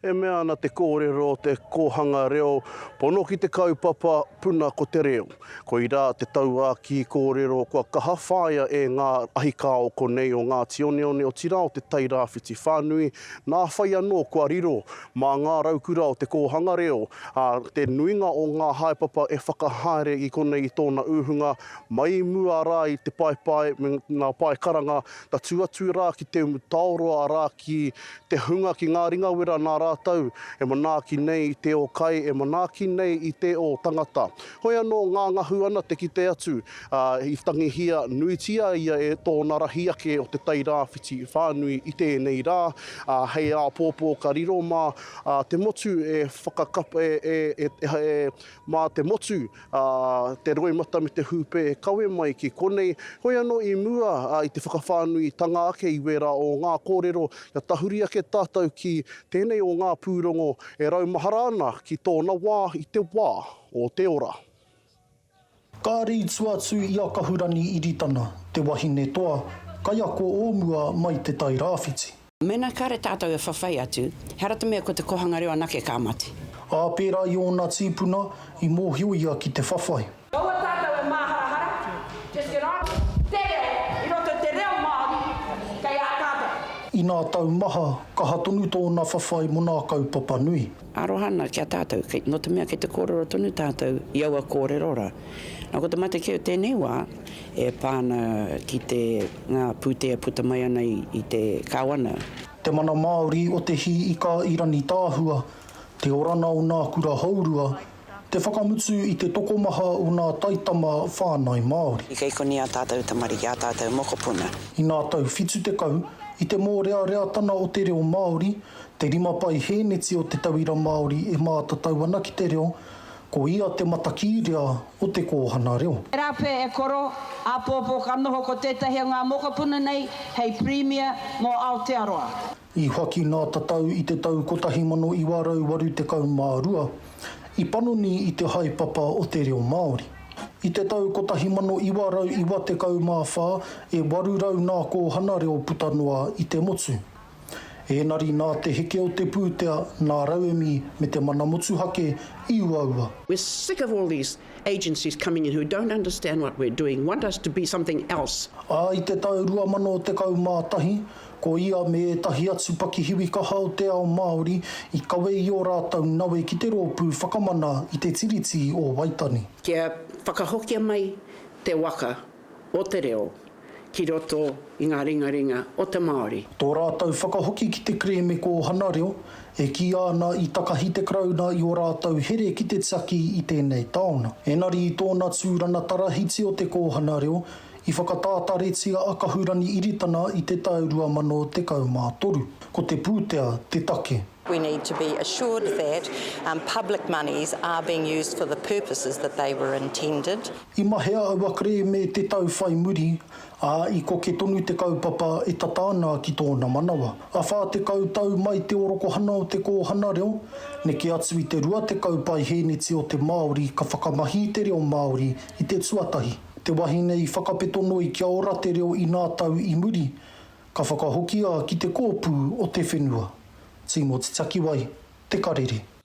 E mea ana te kōrero, te kōhanga reo, pono ki te kaupapa, puna ko te reo. Ko i rā te tauā ki kōrero, kua kaha whāia e ngā ahikao konei o ngā tioneone o tirao te tairāwhiti whānui, nā whai anō kua riro, mā ngā raukura o te kōhanga reo, te nuinga o ngā haepapa e whakahaere i konei i tōna uhunga, mai mua rā i te paipai, ngā paikaranga, ta tuatu rā ki te taoroa rā ki te hunga ki ngā ringa wera nā rātau, e manaaki nei i te o kai, e manaaki nei i te o tangata. Hoi anō ngā ngahu ana te ki te atu, i tangihia nuitia ia e tōna rahi ake o te tairāwhiti whānui i tēnei rā, hei a pōpō ka riro mā te motu e whakakapa mā te motu, te roimata me te hupe e kawe mai ki konei, hoi anō i mua i te whakawhānui tanga ake i wera o ngā kōrero, ia tahuri ake tātou ki tēnei o ngā pūrongo e raumahara ana ki tōna wā i te wā o te ora. Ka rītu atu i a kahurani iritana, te wahine toa, kai ako ōmua mai te tairāwhiti. Mena kare tātou e whawhai atu, harata mea ko te kohanga reo anake ka mati. Pērā i ōna tīpuna i mōhio ia ki te whawhai. Kaua tātou e māharahara, just get on, te reo, i roto te reo Māori, kei a tātou. I nā tau maha, ka hatonu tōna whawhai mo nā kaupapa nui. Arohana kia tātou, no te mea kei te kōrero tonu tātou, i aua kōrerora. Nā ko te mate keo tēnei wā, e pāna ki te ngā pūtea puta mai ana i te kāwana. Te mana Māori o te hi i ka irani tāhua, te orana o nā kura haurua, te whakamutu i te tokomaha o nā taitama whānai Māori. I kei koni a tātou tamari, a tātou mokopuna. I nā tau whitu te kau, i te mō rea tana o te reo Māori, te rimapai hēneti o te tauira Māori e mātatau ana ki te reo, ko ia te matakirea o te kōhana reo. E rāpe e koro, a pōpō ka noho ko tētahi o ngā mokopuna nei, hei Premier mō Aotearoa. I haki nā tatau i te tau 1982, i panoni i te haipapa o te reo Māori. I te tau 1994, e warurau nā kōhana reo Putanoa i te motu. Engari nā te heke o te pūtea, nā rauemi me te mana motu hake i uaua. We're sick of all these agencies coming in who don't understand what we're doing, want us to be something else. I te tau 2011, ko ia me tahi atu pakihiwi kaha o te ao Māori, i kawe i o rātau nawe ki te rōpū whakamana i te tiriti o Waitani. Kia whakahokia mai te waka o te reo, ki roto i ngā ringa o te Māori. Tō rātau whakahoki ki te kreme kōhana reo, e ki ana i takahi te krauna i o rātau here ki te taki i tēnei taona. Engari i tōna tūrana tarahiti o te kōhana reo, i whakatātaretia a kahurani iritana i te tau 2013. Ko te pūtea, te take. We need to be assured that public monies are being used for the purposes that they were intended. I mahea aua kre me te tau whai muri, i ko ke tonu te kaupapa e tatana ki tōna manawa. A whā te kautau mai te orokohana o te kōhana reo, ne ke atu i te rua te kaupai hēneti o te Māori ka whakamahi te reo Māori i te tuatahi. Te wahine i whakapetono i kia ora te reo i nā tau i muri, ka whakahokia ki te kōpū o te whenua. Timo te taki wai, te karere.